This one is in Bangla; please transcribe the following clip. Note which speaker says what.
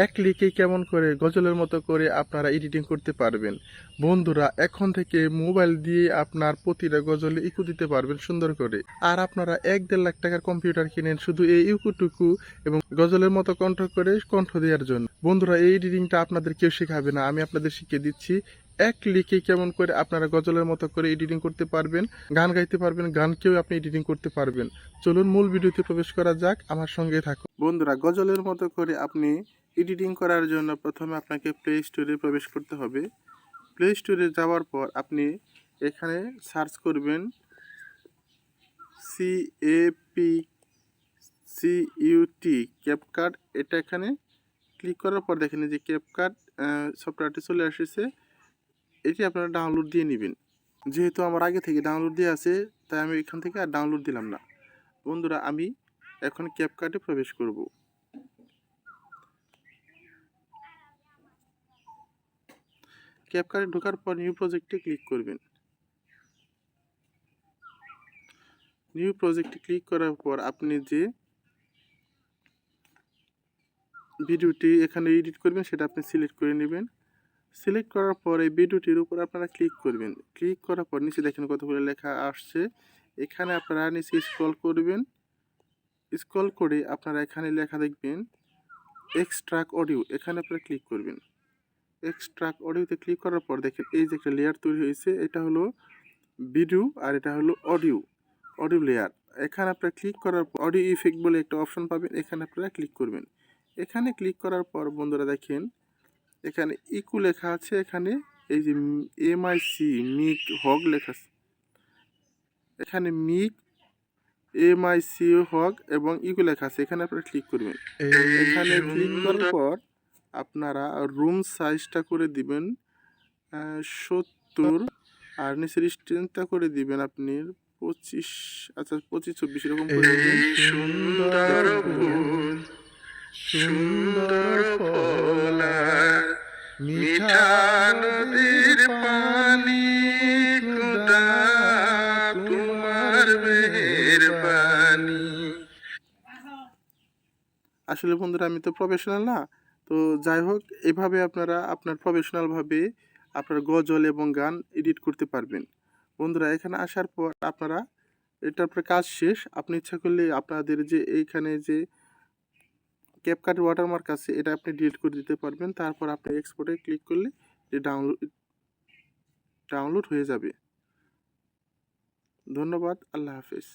Speaker 1: এক ক্লিকে কেমন করে গজলের মতো করে আপনারা এডিটিং করতে পারবেন। বন্ধুরা, এখন থেকে মোবাইল দিয়ে আপনার প্রতিটা গজলে ইকো দিতে পারবেন সুন্দর করে। আর আপনারা 1-1.5 লাখ টাকার কম্পিউটার কিনেন শুধু এই ইকোটুকু এবং গজলের মতো কণ্ঠ দেওয়ার জন্য। বন্ধুরা, এই এডিটিংটা আপনাদের কেউ শেখাবে না, আমি আপনাদের শিখিয়ে দিচ্ছি। এক ক্লিকে কেমন করে আপনারা গজলের মতো করে এডিটিং করতে পারবেন, গান গাইতে পারবেন, গানকেও আপনি এডিটিং করতে পারবেন। চলুন মূল ভিডিওতে প্রবেশ করা যাক, আমার সঙ্গে থাকুন। বন্ধুরা, গজলের মতো করে আপনি এডিটিং করার জন্য প্রথমে আপনাকে প্লে স্টোরে প্রবেশ করতে হবে। প্লে স্টোরে যাওয়ার পর আপনি এখানে সার্চ করবেন CAPCUT ক্যাপকাট। এটা এখানে ক্লিক করার পর দেখেন যে ক্যাপকাট সফটওয়্যারটি চলে এসেছে। এটি আপনারা ডাউনলোড দিয়ে নেবেন। যেহেতু আমার আগে থেকে ডাউনলোড দিয়ে আছে, তাই আমি এখান থেকে আর ডাউনলোড দিলাম না। বন্ধুরা, আমি এখন ক্যাপকাটে প্রবেশ করব। ক্যাপকাটে ঢোকার পর নিউ প্রজেক্টে ক্লিক করবেন। নিউ প্রজেক্টে ক্লিক করার পর আপনি যে ভিডিওটি এখানে এডিট করবেন সেটা আপনি সিলেক্ট করে নেবেন। সিলেক্ট করার পর এই ভিডিওটির উপর আপনারা ক্লিক করবেন। ক্লিক করার পর নিচে দেখেন কতগুলো লেখা আসছে। এখানে আপনারা নিচে স্ক্রল করবেন। স্ক্রল করে আপনারা এখানে লেখা দেখবেন এক্সট্রাক্ট অডিও, এখানে আপনারা ক্লিক করবেন। এক্সট্রাক্ট অডিওতে ক্লিক করার পর দেখেন এই যে একটা লেয়ার তৈরি হয়েছে, এটা হলো ভিডিও আর এটা হলো অডিও লেয়ার। এখানে আপনারা ক্লিক করার পর অডিও ইফেক্ট বলে একটা অপশন পাবেন, এখানে আপনারা ক্লিক করবেন। এখানে ক্লিক করার পর বন্ধুরা দেখেন এখানে ইকো লেখা আছে, এখানে এই যে MIC মিক হগ লেখা আছে, এখানে মিক MIC হগ এবং ইকো লেখা আছে, এখানে আপনারা ক্লিক করবেন। এখানে ক্লিক করার পর আপনারা রুম সাইজটা করে দিবেন 70 আর নিচের স্ট্রেংথটা করে দিবেন আপনি 25, আচ্ছা 25-24 এরকম করে দিবেন। সুন্দর সুন্দর ফলার মিঠা নদীর পানি, খোদা তোমার মেহেরবানি। আসলে বন্ধুরা, আমি তো প্রফেশনাল না, তো যাই হোক, এভাবে আপনারা আপনার প্রফেশনালভাবে আপনার গজল এবং গান এডিট করতে পারবেন। বন্ধুরা, এখানে আসার পর আপনারা এটা আপনার কাজ শেষ। আপনি ইচ্ছা করলে আপনাদের যে এইখানে যে ক্যাপকাট ওয়াটারমার্ক আছে এটা আপনি ডিলিট করে দিতে পারবেন। তারপর আপনি এক্সপোর্টে ক্লিক করলে ডাউনলোড হয়ে যাবে। ধন্যবাদ। আল্লাহ হাফেজ।